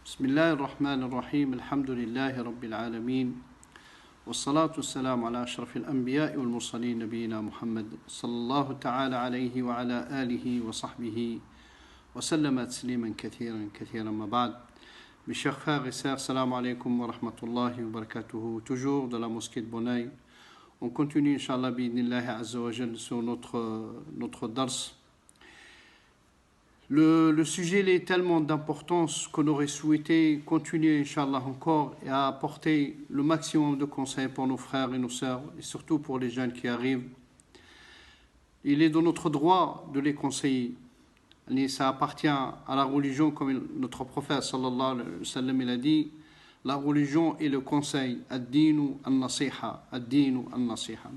بسم الله الرحمن الرحيم الحمد لله رب العالمين والصلاة والسلام على أشرف الأنبياء والمرسلين نبينا محمد صلى الله تعالى عليه وعلى آله وصحبه وسلم تسليما كثيرا كثيرا ما بعد. Mes chers frères et sœurs, salam alaikum wa rahmatullahi wa barakatuhu. Toujours de la mosquée de Bonaï. On continue, Inch'Allah, bi'idnillahi azza wa jal, sur notre dars. Le sujet est tellement d'importance qu'on aurait souhaité continuer, Inch'Allah, encore et à apporter le maximum de conseils pour nos frères et nos sœurs, et surtout pour les jeunes qui arrivent. Il est de notre droit de les conseiller. Et ça appartient à la religion, comme notre prophète sallallahu alayhi wa sallam il a dit, la religion et le conseil, ad-dinu an-nasiha, ad-dinu an-nasiha.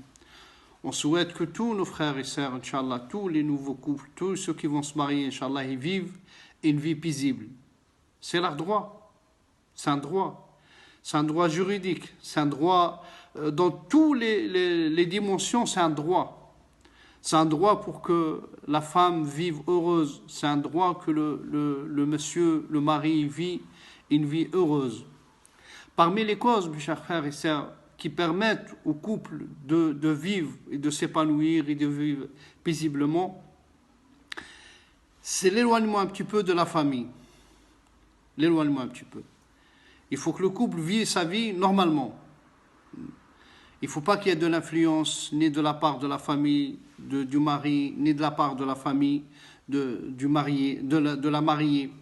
On souhaite que tous nos frères et sœurs, Inch'Allah, tous les nouveaux couples, tous ceux qui vont se marier, Inch'Allah, ils vivent une vie paisible. C'est leur droit. C'est un droit. C'est un droit juridique. C'est un droit, dans toutes les dimensions, c'est un droit. C'est un droit pour que la femme vive heureuse. C'est un droit que le monsieur, le mari, vit une vie heureuse. Parmi les causes, mes chers frères et sœurs, qui permettent au couple de vivre et de s'épanouir et de vivre paisiblement, c'est l'éloignement un petit peu de la famille. L'éloignement un petit peu. Il faut que le couple vive sa vie normalement. Il ne faut pas qu'il y ait de l'influence, ni de la part de la famille du mari, ni de la part de la famille du marié, de la mariée.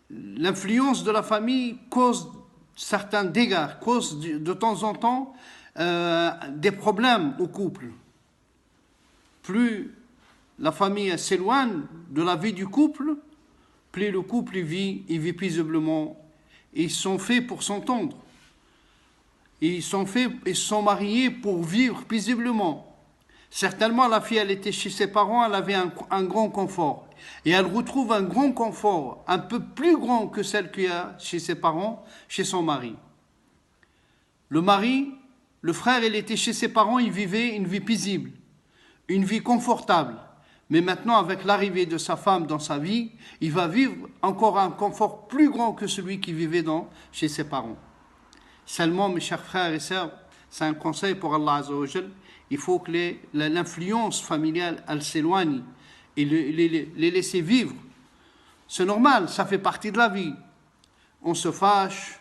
L'influence de la famille cause certains dégâts, cause de temps en temps des problèmes au couple. Plus la famille s'éloigne de la vie du couple, plus le couple il vit paisiblement. Ils sont faits pour s'entendre. Ils sont mariés pour vivre paisiblement. Certainement, la fille, elle était chez ses parents, elle avait un grand confort. Et elle retrouve un grand confort, un peu plus grand que celle qu'il y a chez ses parents, chez son mari. Le mari, le frère, il était chez ses parents, il vivait une vie paisible, une vie confortable. Mais maintenant, avec l'arrivée de sa femme dans sa vie, il va vivre encore un confort plus grand que celui qui vivait chez ses parents. Seulement, mes chers frères et sœurs, c'est un conseil pour Allah Azza wa Jal, il faut que l'influence familiale, elle s'éloigne et les laisser vivre. C'est normal, ça fait partie de la vie. On se fâche,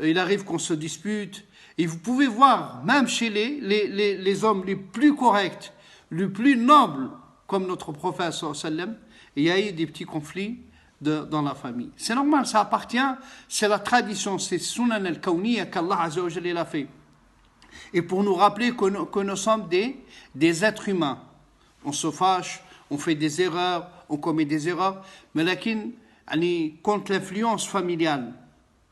il arrive qu'on se dispute. Et vous pouvez voir, même chez les hommes les plus corrects, les plus nobles, comme notre prophète sallallahu alayhi wa sallam, il y a eu des petits conflits dans la famille. C'est normal, ça appartient, c'est la tradition, c'est sunan al-kawniya qu'Allah Azza wa Jalla a fait. Et pour nous rappeler que nous sommes des êtres humains. On se fâche, on fait des erreurs, on commet des erreurs. Mais contre l'influence familiale,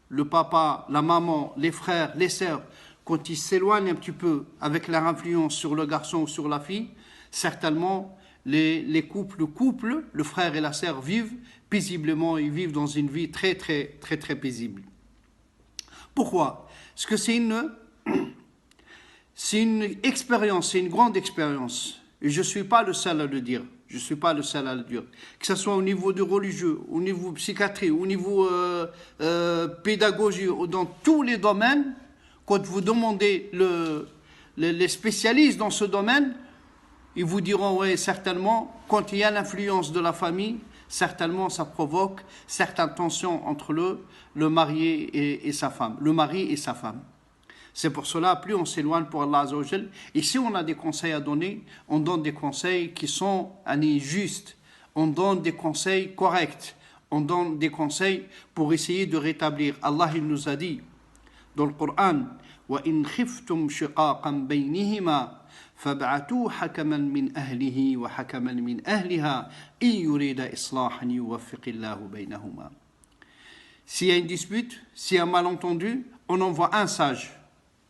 le papa, la maman, les frères, les sœurs, quand ils s'éloignent un petit peu avec leur influence sur le garçon ou sur la fille, certainement les couples, le couple, le frère et la sœur vivent paisiblement, ils vivent dans une vie très très très très paisible. Pourquoi? Parce que c'est une expérience, c'est une grande expérience. Et je ne suis pas le seul à le dire. Je ne suis pas le seul à le dire. Que ce soit au niveau du religieux, au niveau psychiatrie, au niveau pédagogie, dans tous les domaines, quand vous demandez les spécialistes dans ce domaine, ils vous diront, oui, certainement, quand il y a l'influence de la famille, certainement ça provoque certaines tensions entre le marié et sa femme, le mari et sa femme. C'est pour cela, plus on s'éloigne pour Allah Azza wa Jal, et si on a des conseils à donner, on donne des conseils qui sont justes, on donne des conseils corrects, on donne des conseils pour essayer de rétablir. Allah il nous a dit dans le Coran, وَإِنْ خِفْتُمْ شِقَاقًا بَيْنِهِمَا فَابْعَثُوا حَكَمًا مِنْ أَهْلِهِ وَحَكَمًا مِنْ أَهْلِهَا إِنْ يُرِيدَ إِصْلَاحًا يُوَفِّقِ اللَّهُ بَيْنَهُمَا. S'il y a une dispute, s'il y a un malentendu, on envoie un sage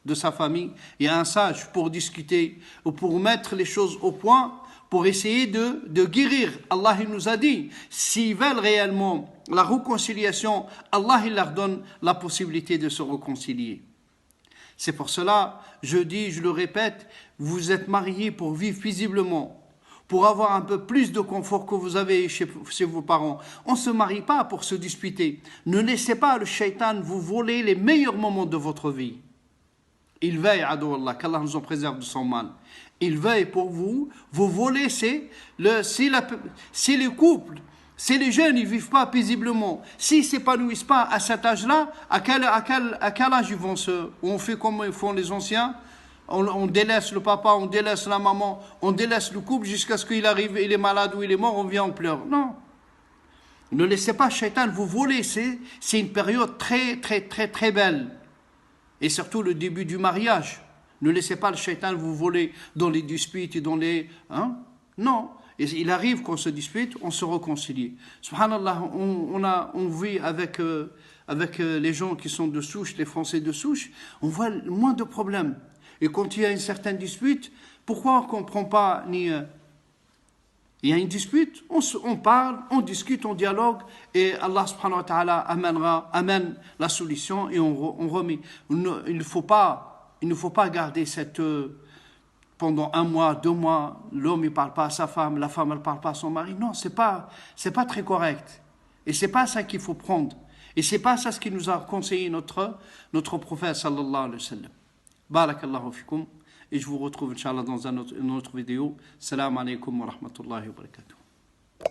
de sa famille et un sage pour discuter ou pour mettre les choses au point, pour essayer de guérir. Allah il nous a dit, s'ils veulent réellement la réconciliation, Allah il leur donne la possibilité de se réconcilier. C'est pour cela, je dis, je le répète, vous êtes mariés pour vivre paisiblement. pour avoir un peu plus de confort que vous avez chez vos parents. On ne se marie pas pour se disputer. Ne laissez pas le shaitan vous voler les meilleurs moments de votre vie. Il veille, adouallah, qu'Allah nous en préserve de son mal. Il veille pour vous voler, si les couples, si les jeunes ne vivent pas paisiblement, s'ils ne s'épanouissent pas à cet âge-là, à quel âge ils vont on fait comme font les anciens, on délaisse le papa, on délaisse la maman, on délaisse le couple jusqu'à ce qu'il arrive, il est malade ou il est mort, on vient en pleurs. Non. Ne laissez pas Shaitan vous voler, c'est une période très, très, très, très belle. Et surtout le début du mariage. Ne laissez pas le shaitan vous voler dans les disputes et dans les... Non. Et il arrive qu'on se dispute, on se réconcilie. Subhanallah, on vit avec les gens qui sont de souche, les Français de souche, on voit moins de problèmes. Et quand il y a une certaine dispute, pourquoi on ne comprend pas ni... Il y a une dispute, on parle, on discute, on dialogue, et Allah subhanahu wa ta'ala amène la solution et on remet. Il ne faut pas garder cette... pendant 1 mois, 2 mois, l'homme ne parle pas à sa femme, la femme ne parle pas à son mari. Non, c'est pas très correct. Et c'est pas ça qu'il faut prendre. Et c'est pas ça ce qui nous a conseillé notre prophète sallallahu alayhi wa sallam. Barakallahu fikum. Et je vous retrouve, Inch'Allah, dans une autre vidéo. Salam alaikum wa rahmatullahi wa barakatuh.